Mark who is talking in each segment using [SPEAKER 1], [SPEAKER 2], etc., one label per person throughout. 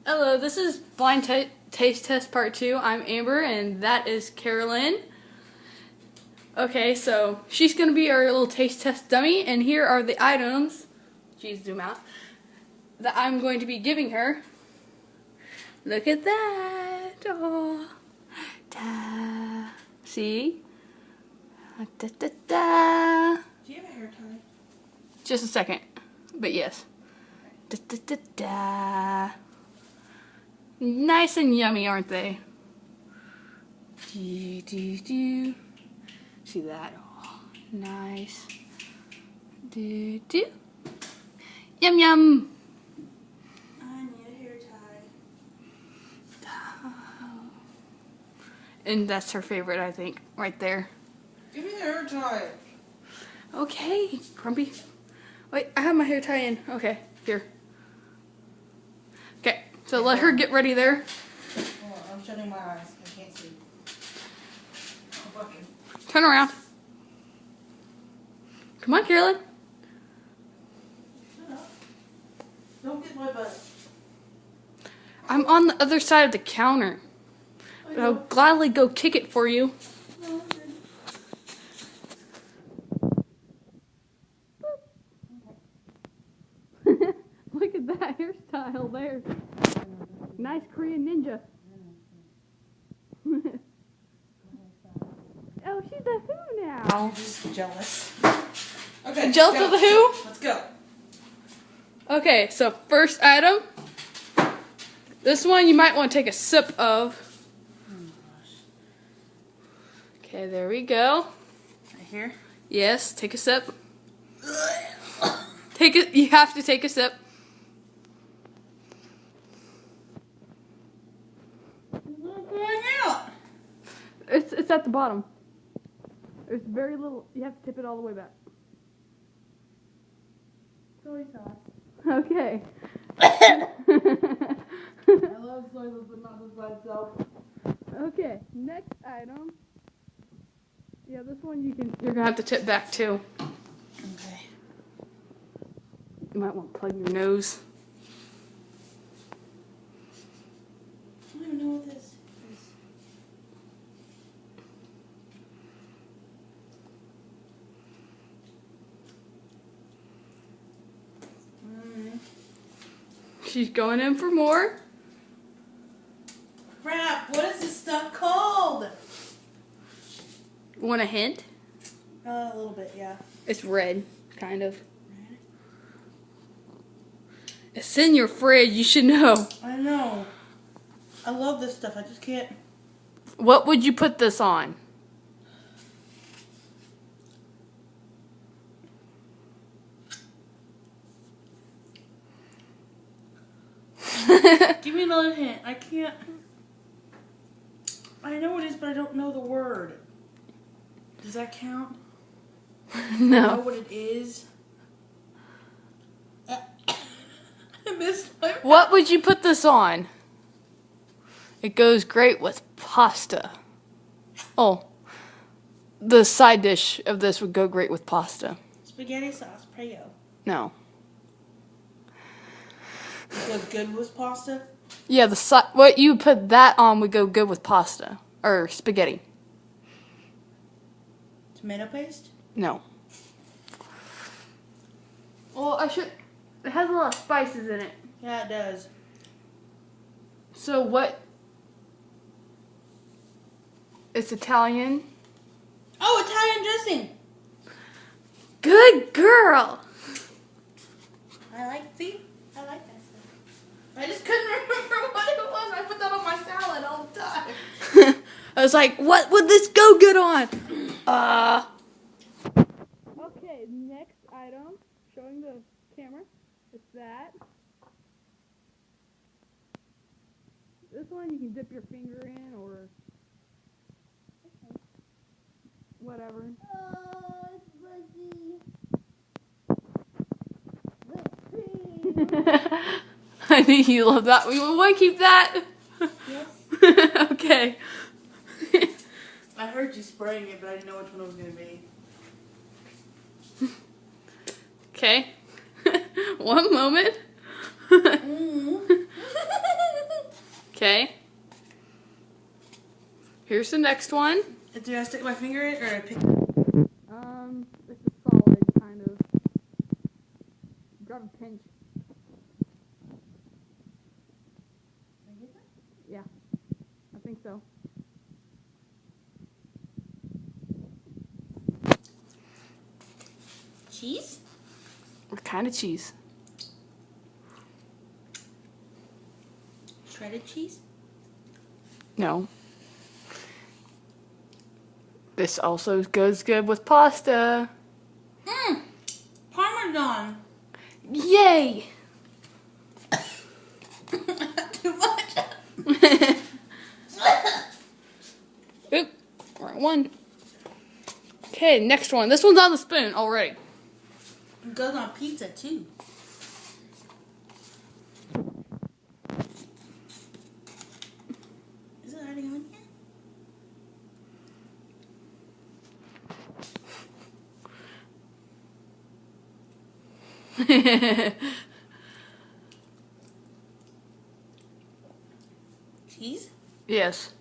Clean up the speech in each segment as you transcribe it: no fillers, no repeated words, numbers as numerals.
[SPEAKER 1] Hello, this is Blind Taste Test Part 2. I'm Amber, and that is Carolyn. Okay, so she's going to be our little taste test dummy, and here are the items, geez, zoom out, that I'm going to be giving her. Look at that. Oh, da. See? Da, da, da.
[SPEAKER 2] Do you have a hair tie?
[SPEAKER 1] Just a second, but yes. Da, da, da, da. Nice and yummy, aren't they? Do, do, do. See that? Oh, nice. Do, do. Yum, yum.
[SPEAKER 2] I need a hair tie.
[SPEAKER 1] And that's her favorite, I think, right there.
[SPEAKER 2] Give me the hair tie.
[SPEAKER 1] Okay, Grumpy. Wait, I have my hair tie in. Okay, here. Okay, so let her get ready there.
[SPEAKER 2] Hold on, I'm shutting my eyes. I can't see. I'm fucking.
[SPEAKER 1] Turn around. Come on, Carolyn.
[SPEAKER 2] Shut up. Don't get my butt.
[SPEAKER 1] I'm on the other side of the counter. But I'll gladly go kick it for you.
[SPEAKER 2] No, I'm good.
[SPEAKER 1] Look at that hairstyle there. Nice Korean ninja. Oh, she's a who now?
[SPEAKER 2] I'm just jealous. Okay.
[SPEAKER 1] Jealous
[SPEAKER 2] go.
[SPEAKER 1] of the who?
[SPEAKER 2] Let's go.
[SPEAKER 1] Okay, so first item. This one you might want to take a sip of. Okay, there we go.
[SPEAKER 2] Right here.
[SPEAKER 1] Yes, take a sip. Take it. You have to take a sip.
[SPEAKER 2] It's not going out.
[SPEAKER 1] It's at the bottom. There's very little. You have to tip it all the way back.
[SPEAKER 2] Soy sauce.
[SPEAKER 1] Okay.
[SPEAKER 2] I love soy sauce, but not just by itself.
[SPEAKER 1] Okay. Next item. Yeah, this one you're gonna have to tip back too.
[SPEAKER 2] Okay.
[SPEAKER 1] You might want to plug your nose.
[SPEAKER 2] I don't even know what this is.
[SPEAKER 1] She's going in for more.
[SPEAKER 2] Crap, what is this stuff called?
[SPEAKER 1] Want a hint?
[SPEAKER 2] A little bit, yeah.
[SPEAKER 1] It's red, kind of. It's in your fridge. You should know.
[SPEAKER 2] I know. I love this stuff. I just can't.
[SPEAKER 1] What would you put this on?
[SPEAKER 2] Give me another hint. I can't. I know what it is, but I don't know the word. Does that count? I know
[SPEAKER 1] No.
[SPEAKER 2] what it is. I missed my.
[SPEAKER 1] What would you put this on? It goes great with pasta. Oh, the side dish of this would go great with pasta.
[SPEAKER 2] Spaghetti sauce, Prego.
[SPEAKER 1] No.
[SPEAKER 2] It goes good with pasta.
[SPEAKER 1] Yeah, what you put that on would go good with pasta or spaghetti.
[SPEAKER 2] Tomato paste.
[SPEAKER 1] No. Well, it has a lot of spices in it.
[SPEAKER 2] Yeah, it does.
[SPEAKER 1] So what? It's Italian.
[SPEAKER 2] Oh, Italian dressing.
[SPEAKER 1] Good girl.
[SPEAKER 2] I like that stuff. I just couldn't remember what it was. I put that on my salad all the time.
[SPEAKER 1] I was like, what would this go good on? Okay, next item. Showing the camera. It's that. This one you can dip your finger in or whatever.
[SPEAKER 2] Oh, it's fuzzy.
[SPEAKER 1] I think you love that. We want to keep that.
[SPEAKER 2] Yes.
[SPEAKER 1] Okay.
[SPEAKER 2] I heard you spraying it, but I didn't know which one it was going to be.
[SPEAKER 1] Okay. One moment.
[SPEAKER 2] Mm.
[SPEAKER 1] Okay. Here's the next one.
[SPEAKER 2] Do I stick my finger in or pick?
[SPEAKER 1] It's a solid kind of. Grab a pinch. Yeah, I think so.
[SPEAKER 2] Cheese?
[SPEAKER 1] What kind of cheese?
[SPEAKER 2] Shredded cheese?
[SPEAKER 1] No. This also goes good with pasta.
[SPEAKER 2] Parmesan.
[SPEAKER 1] Yay!
[SPEAKER 2] Too much.
[SPEAKER 1] Oop, wrong one. Okay, next one. This one's on the spoon already.
[SPEAKER 2] It goes on pizza too. Is it already on here? Cheese?
[SPEAKER 1] Yes.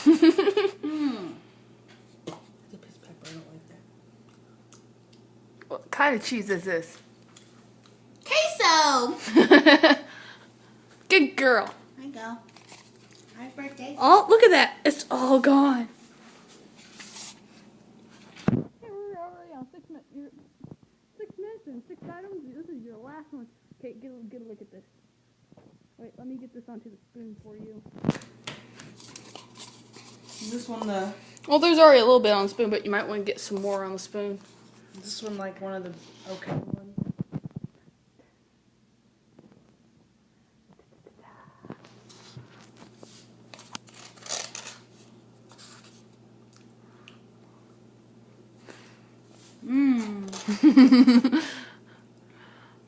[SPEAKER 2] Pepper, I don't like that.
[SPEAKER 1] What kind of cheese is this?
[SPEAKER 2] Queso!
[SPEAKER 1] Good girl.
[SPEAKER 2] There you go. Happy birthday.
[SPEAKER 1] Oh, look at that. It's all gone. Hey, we're already on 6 minutes. 6 minutes and 6 items. This is your last one. Okay, get a look at this. Wait, let me get this onto the spoon for you.
[SPEAKER 2] This one, the.
[SPEAKER 1] Well, there's already a little bit on the spoon, but you might want to get some more on the spoon.
[SPEAKER 2] This one, like one of the okay ones.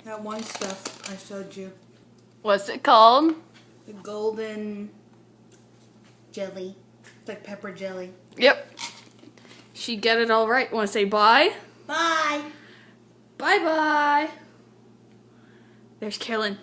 [SPEAKER 2] That one stuff I showed you.
[SPEAKER 1] What's it called?
[SPEAKER 2] The golden jelly. It's like pepper jelly.
[SPEAKER 1] Yep. She got it all right. Want to say bye?
[SPEAKER 2] Bye.
[SPEAKER 1] Bye-bye. There's Carolyn.